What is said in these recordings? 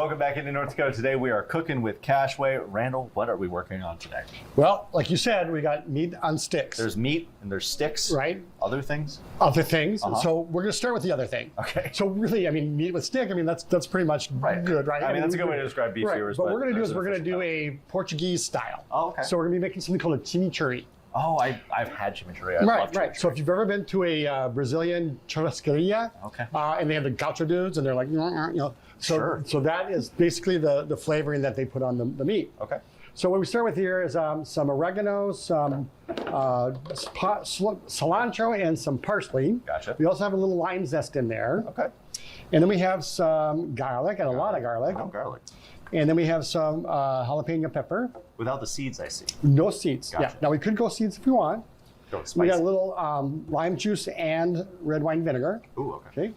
Welcome back into North Dakota. Today we are cooking with Cashway. Randall, what are we working on today? Well, like you said, we got meat on sticks. There's meat and there's sticks. Right. Other things? Other things. So we're going to start with the other thing. Okay. So really, I mean, meat with stick, I mean, that's pretty much good, right? I mean, that's a good way to describe beef skewers. What we're going to do is we're going to do a Portuguese style. Oh, okay. So we're going to be making something called a chimichurri. Oh, I've had chimichurri. I love chimichurri. Right. So if you've ever been to a Brazilian churrascaria, and they have the gaucho dudes, and they're like, you know, so that is basically the flavoring that they put on the meat. Okay. So what we start with here is some oregano, some cilantro, and some parsley. Gotcha. We also have a little lime zest in there. Okay. And then we have some garlic, and a lot of garlic. Oh, garlic. And then we have some jalapeno pepper. Without the seeds, I see. No seeds. Gotcha. Yeah. Now we could go seeds if we want. Go spicy. We got a little lime juice and red wine vinegar. Ooh, okay.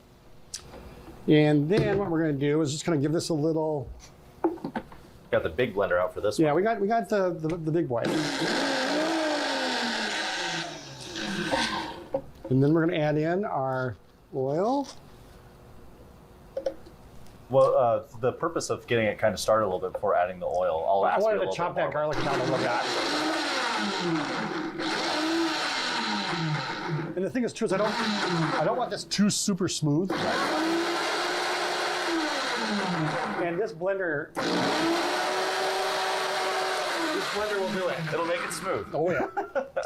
And then what we're going to do is just going to give this a little. Got the big blender out for this one. Yeah, we got the big boy. And then we're going to add in our oil. Well, the purpose of getting it kind of started a little bit before adding the oil, I wanted to chop that garlic down a little bit. And the thing is, too, is I don't want this too super smooth. And this blender will do it. It'll make it smooth. Oh yeah.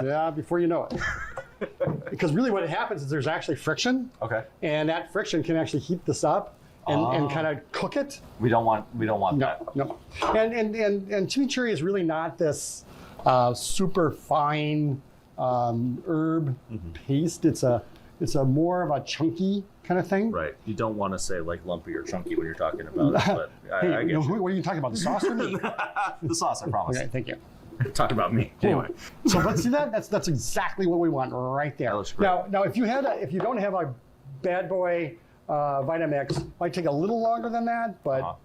Yeah, before you know it. Because really what happens is there's actually friction. Okay. And that friction can actually heat this up and kind of cook it. We don't want that. No. And chimichurri is really not this super fine herb paste. It's a more of a chunky kind of thing. Right. You don't want to say like lumpy or chunky when you're talking about it, but I get you. What are you talking about? The sauce or me? The sauce, I promise. Okay, thank you. Talk about me. Anyway. So let's see that. That's exactly what we want right there. That looks great. Now if you don't have a bad boy Vitamix, might take a little longer than that, but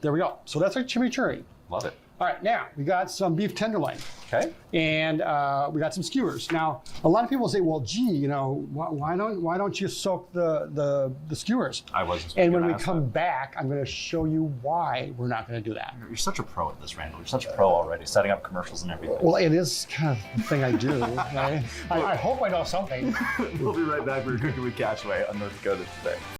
there we go. So that's our chimichurri. Love it. All right, now we got some beef tenderloin. Okay. And we got some skewers. Now, a lot of people say, well, gee, you know, why don't you soak the skewers? I wasn't. And when we come back, I'm going to show you why we're not going to do that. You're such a pro at this, Randall. You're such a pro already, setting up commercials and everything. Well, it is kind of the thing I do. Right? I hope I know something. We'll be right back. We're cooking with Cashway on North Dakota today.